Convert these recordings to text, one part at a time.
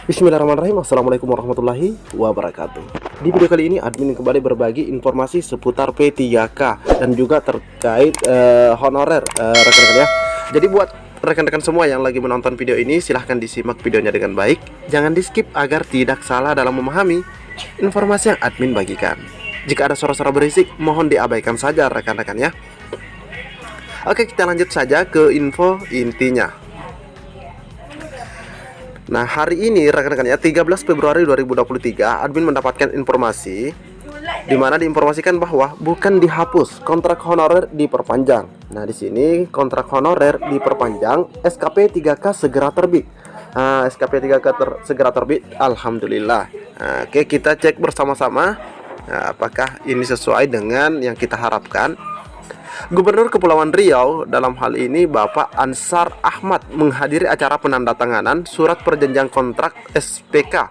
Bismillahirrahmanirrahim. Assalamualaikum warahmatullahi wabarakatuh. Di video kali ini admin kembali berbagi informasi seputar P3K dan juga terkait honorer rekan-rekan ya. Jadi buat rekan-rekan semua yang lagi menonton video ini, silahkan disimak videonya dengan baik. Jangan di skip agar tidak salah dalam memahami informasi yang admin bagikan. Jika ada suara-suara berisik, mohon diabaikan saja rekan-rekan ya. Oke, kita lanjut saja ke info intinya. Nah, hari ini rekan-rekan ya, 13 Februari 2023, admin mendapatkan informasi di mana diinformasikan bahwa bukan dihapus, kontrak honorer diperpanjang. Nah, di sini kontrak honorer diperpanjang, SKP 3K segera terbit. Nah, SKP 3K segera terbit, alhamdulillah. Nah, oke, kita cek bersama-sama apakah ini sesuai dengan yang kita harapkan. Gubernur Kepulauan Riau dalam hal ini Bapak Ansar Ahmad menghadiri acara penandatanganan surat perjanjian kontrak SPK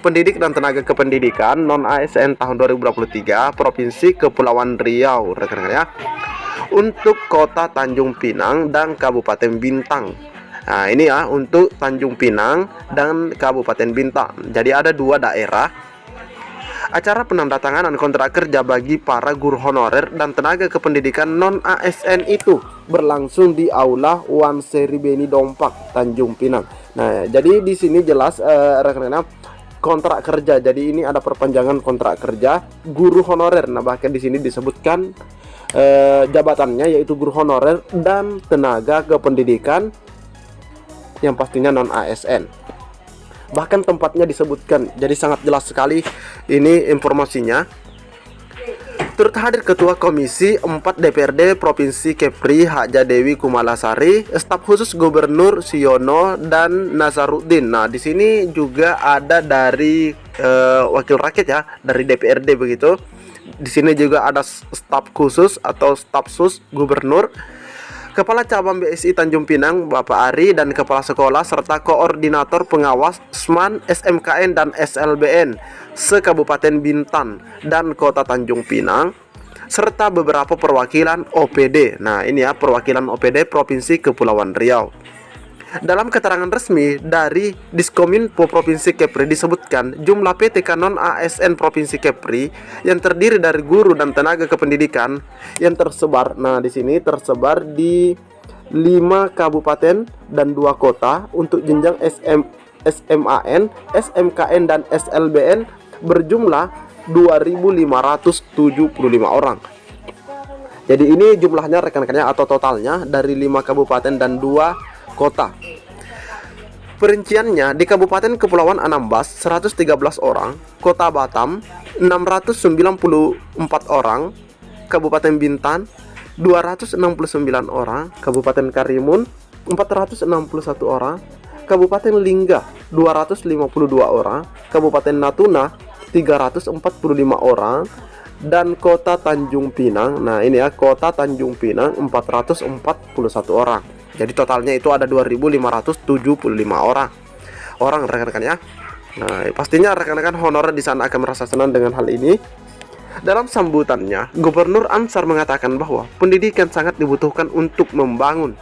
Pendidik dan Tenaga Kependidikan non-ASN tahun 2023 Provinsi Kepulauan Riau rekan-rekan ya, untuk Kota Tanjung Pinang dan Kabupaten Bintang. Nah, ini ya untuk Tanjung Pinang dan Kabupaten Bintang. Jadi ada dua daerah. Acara penandatanganan kontrak kerja bagi para guru honorer dan tenaga kependidikan non-ASN itu berlangsung di Aula Wan Seri Beni Dompak, Tanjung Pinang. Nah, jadi di sini jelas rekan-rekan kontrak kerja. Jadi ini ada perpanjangan kontrak kerja guru honorer. Nah, bahkan di sini disebutkan jabatannya yaitu guru honorer dan tenaga kependidikan yang pastinya non-ASN. Bahkan tempatnya disebutkan, jadi sangat jelas sekali ini informasinya. Turut hadir Ketua Komisi 4 DPRD Provinsi Kepri Haja Dewi Kumalasari, staf khusus Gubernur Siono dan Nazaruddin. Nah, di sini juga ada dari wakil rakyat ya, dari DPRD begitu. Di sini juga ada staf khusus atau staf sus Gubernur, Kepala Cabang BSI Tanjung Pinang Bapak Ari, dan Kepala Sekolah serta Koordinator Pengawas SMAN, SMKN dan SLBN se-Kabupaten Bintan dan Kota Tanjung Pinang, serta beberapa perwakilan OPD. Nah, ini ya perwakilan OPD Provinsi Kepulauan Riau. Dalam keterangan resmi dari Diskominfo Provinsi Kepri disebutkan jumlah PTK non-ASN Provinsi Kepri yang terdiri dari guru dan tenaga kependidikan yang tersebar. Nah, di sini tersebar di 5 kabupaten dan 2 kota untuk jenjang SMAN, SMKN dan SLBN berjumlah 2.575 orang. Jadi ini jumlahnya rekan-rekannya atau totalnya dari 5 kabupaten dan 2 kota. Perinciannya di Kabupaten Kepulauan Anambas 113 orang, Kota Batam 694 orang, Kabupaten Bintan 269 orang, Kabupaten Karimun 461 orang, Kabupaten Lingga 252 orang, Kabupaten Natuna 345 orang, dan Kota Tanjung Pinang. Nah, ini ya Kota Tanjung Pinang 441 orang. Jadi totalnya itu ada 2.575 orang rekan-rekan ya. Nah, pastinya rekan-rekan honorer di sana akan merasa senang dengan hal ini. Dalam sambutannya, Gubernur Ansar mengatakan bahwa pendidikan sangat dibutuhkan untuk membangun.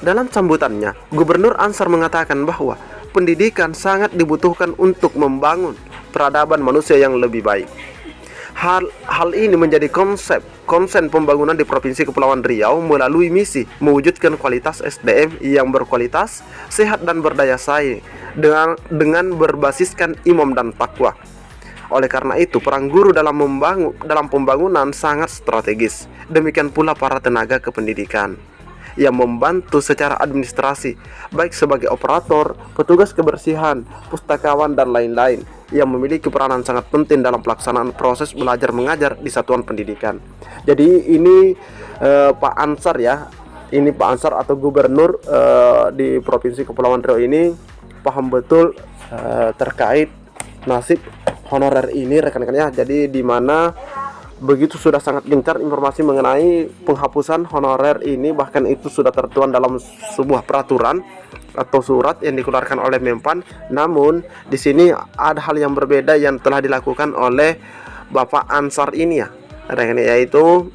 Dalam sambutannya, Gubernur Ansar mengatakan bahwa pendidikan sangat dibutuhkan untuk membangun peradaban manusia yang lebih baik. Hal ini menjadi konsen pembangunan di Provinsi Kepulauan Riau melalui misi mewujudkan kualitas SDM yang berkualitas, sehat dan berdaya saing dengan berbasiskan imam dan takwa. Oleh karena itu, peran guru dalam pembangunan sangat strategis. Demikian pula para tenaga kependidikan yang membantu secara administrasi, baik sebagai operator, petugas kebersihan, pustakawan dan lain-lain, yang memiliki peranan sangat penting dalam pelaksanaan proses belajar mengajar di satuan pendidikan. Jadi ini Pak Ansar ya, ini Pak Ansar atau Gubernur di Provinsi Kepulauan Riau ini paham betul terkait nasib honorer ini rekan-rekannya. Jadi di mana begitu sudah sangat gencar informasi mengenai penghapusan honorer ini, bahkan itu sudah tertuang dalam sebuah peraturan atau surat yang dikeluarkan oleh Menpan. Namun di sini ada hal yang berbeda yang telah dilakukan oleh Bapak Ansar ini ya, yaitu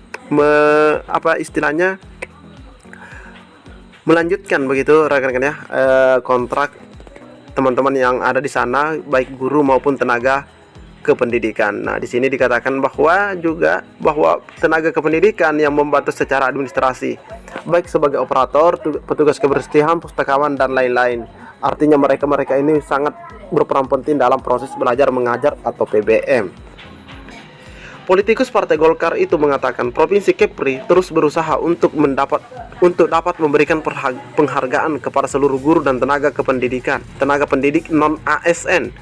istilahnya melanjutkan begitu rekan-rekan ya, kontrak teman-teman yang ada di sana, baik guru maupun tenaga kependidikan. Nah, di sini dikatakan bahwa tenaga kependidikan yang membantu secara administrasi, baik sebagai operator, petugas kebersihan, pustakawan dan lain-lain. Artinya mereka ini sangat berperan penting dalam proses belajar mengajar atau PBM. Politikus Partai Golkar itu mengatakan Provinsi Kepri terus berusaha untuk dapat memberikan penghargaan kepada seluruh guru dan tenaga pendidik non ASN.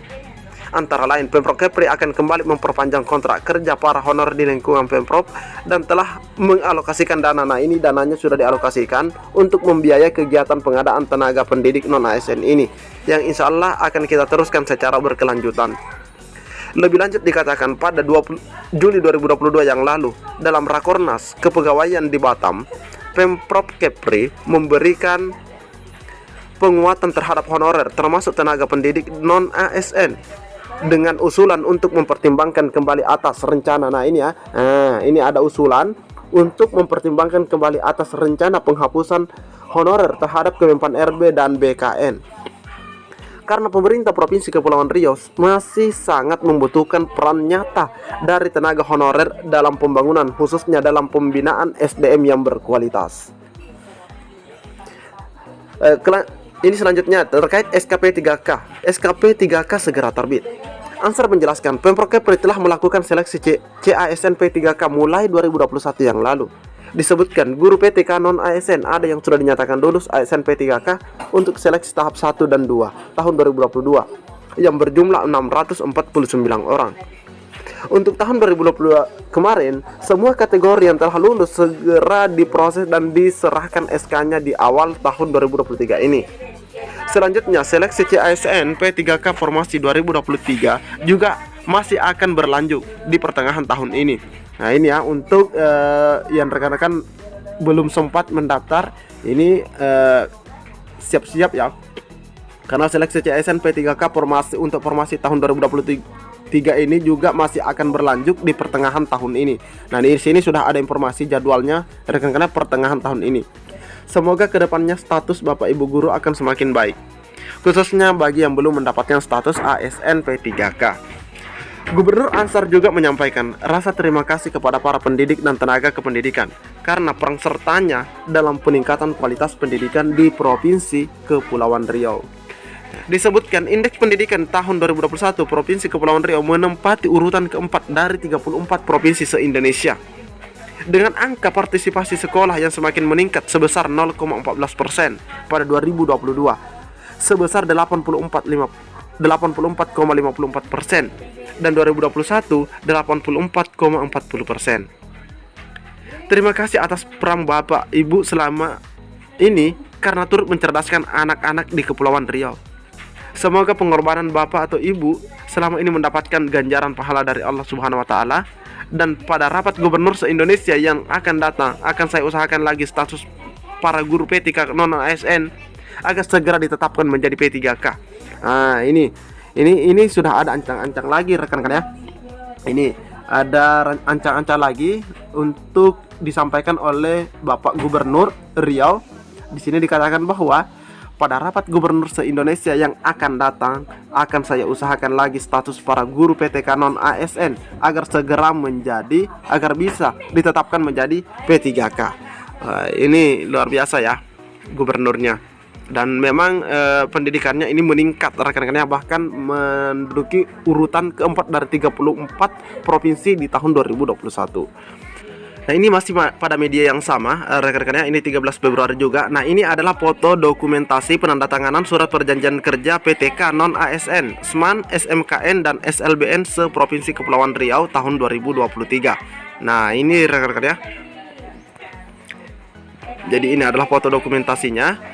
Antara lain, Pemprov Kepri akan kembali memperpanjang kontrak kerja para honor di lingkungan Pemprov dan telah mengalokasikan dana. Nah, ini dananya sudah dialokasikan untuk membiayai kegiatan pengadaan tenaga pendidik non ASN ini, yang insya Allah akan kita teruskan secara berkelanjutan. Lebih lanjut dikatakan pada 20 Juli 2022 yang lalu dalam Rakornas Kepegawaian di Batam, Pemprov Kepri memberikan penguatan terhadap honorer termasuk tenaga pendidik non ASN dengan usulan untuk mempertimbangkan kembali atas rencana. Nah, ini ya. Ini ada usulan untuk mempertimbangkan kembali atas rencana penghapusan honorer terhadap Kemenpan RB dan BKN. Karena pemerintah Provinsi Kepulauan Riau masih sangat membutuhkan peran nyata dari tenaga honorer dalam pembangunan, khususnya dalam pembinaan SDM yang berkualitas. Ini selanjutnya terkait SKP 3K. SKP 3K segera terbit. Ansar menjelaskan, Pemprov Kepri telah melakukan seleksi CASN P3K mulai 2021 yang lalu. Disebutkan guru PTK non ASN ada yang sudah dinyatakan lulus ASN P3K untuk seleksi tahap 1 dan 2 tahun 2022 yang berjumlah 649 orang. Untuk tahun 2022 kemarin, semua kategori yang telah lulus segera diproses dan diserahkan SK-nya di awal tahun 2023 ini. Selanjutnya, seleksi CASN P3K formasi 2023 juga masih akan berlanjut di pertengahan tahun ini. Nah, ini ya untuk yang rekan-rekan belum sempat mendaftar, ini siap-siap ya. Karena seleksi CASN P3K untuk formasi tahun 2023 ini juga masih akan berlanjut di pertengahan tahun ini. Nah, di sini sudah ada informasi jadwalnya rekan-rekan pertengahan tahun ini. Semoga kedepannya status Bapak Ibu guru akan semakin baik, khususnya bagi yang belum mendapatkan status ASN P3K. Gubernur Ansar juga menyampaikan rasa terima kasih kepada para pendidik dan tenaga kependidikan karena peran sertanya dalam peningkatan kualitas pendidikan di Provinsi Kepulauan Riau. Disebutkan indeks pendidikan tahun 2021 Provinsi Kepulauan Riau menempati urutan keempat dari 34 provinsi se-Indonesia dengan angka partisipasi sekolah yang semakin meningkat sebesar 0,14% pada 2022 sebesar 84,54% dan 2021 84,40%. Terima kasih atas peran Bapak Ibu selama ini karena turut mencerdaskan anak-anak di Kepulauan Riau. Semoga pengorbanan Bapak atau Ibu selama ini mendapatkan ganjaran pahala dari Allah Subhanahu wa taala, dan pada rapat gubernur se-Indonesia yang akan datang akan saya usahakan lagi status para guru P3K non ASN agar segera ditetapkan menjadi P3K. Nah, ini sudah ada ancang-ancang lagi rekan-rekan ya. Ini ada ancang-ancang lagi untuk disampaikan oleh Bapak Gubernur Riau. Di sini dikatakan bahwa pada rapat gubernur se-Indonesia yang akan datang akan saya usahakan lagi status para guru PTK non ASN agar bisa ditetapkan menjadi P3K. Ini luar biasa ya gubernurnya. Dan memang pendidikannya ini meningkat rekan-rekannya, bahkan menduduki urutan keempat dari 34 provinsi di tahun 2021. Nah, ini masih pada media yang sama rekan-rekannya, ini 13 Februari juga. Nah, ini adalah foto dokumentasi penandatanganan surat perjanjian kerja PTK non ASN, SMAN, SMKN dan SLBN se-Provinsi Kepulauan Riau tahun 2023. Nah, ini rekan-rekannya. Jadi ini adalah foto dokumentasinya.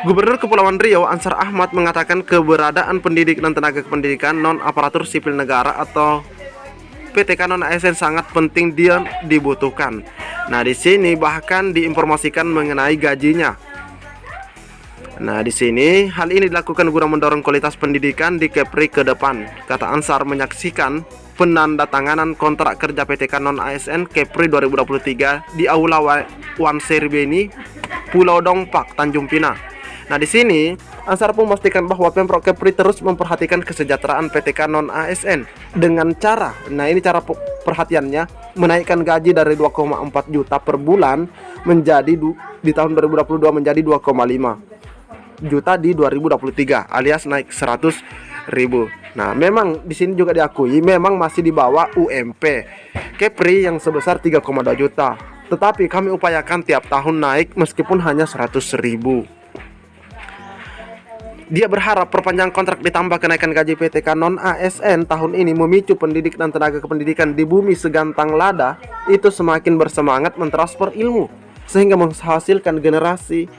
Gubernur Kepulauan Riau Ansar Ahmad mengatakan keberadaan pendidik dan tenaga kependidikan non aparatur sipil negara atau PTK non ASN sangat penting dan dibutuhkan. Nah, di sini bahkan diinformasikan mengenai gajinya. Nah, di sini hal ini dilakukan guna mendorong kualitas pendidikan di Kepri ke depan. Kata Ansar menyaksikan penandatanganan kontrak kerja PTK non ASN Kepri 2023 di Aula Wan Serbeni Pulau Dongpak, Tanjung Pinang. Nah, di sini Ansar pun memastikan bahwa Pemprov Kepri terus memperhatikan kesejahteraan PTK non ASN dengan cara, nah ini cara perhatiannya, menaikkan gaji dari 2,4 juta per bulan menjadi di tahun 2022 menjadi 2,5 juta di 2023, alias naik 100.000. Nah, memang di sini juga diakui memang masih di bawah UMP Kepri yang sebesar 3,2 juta. Tetapi kami upayakan tiap tahun naik meskipun hanya 100.000. Dia berharap perpanjang kontrak ditambah kenaikan gaji PTK non ASN tahun ini memicu pendidik dan tenaga kependidikan di bumi segantang lada itu semakin bersemangat mentransfer ilmu, sehingga menghasilkan generasi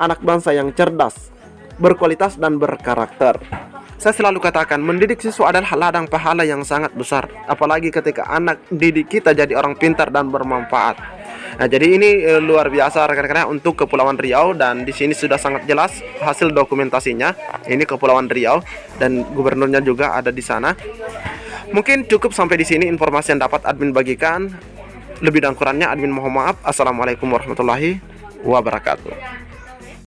anak bangsa yang cerdas, berkualitas dan berkarakter. Saya selalu katakan, mendidik siswa adalah ladang pahala yang sangat besar, apalagi ketika anak didik kita jadi orang pintar dan bermanfaat. Nah, jadi ini luar biasa rekan-rekan untuk Kepulauan Riau, dan di sini sudah sangat jelas hasil dokumentasinya. Ini Kepulauan Riau dan gubernurnya juga ada di sana. Mungkin cukup sampai di sini informasi yang dapat admin bagikan. Lebih dan kurangnya admin mohon maaf. Assalamualaikum warahmatullahi wabarakatuh.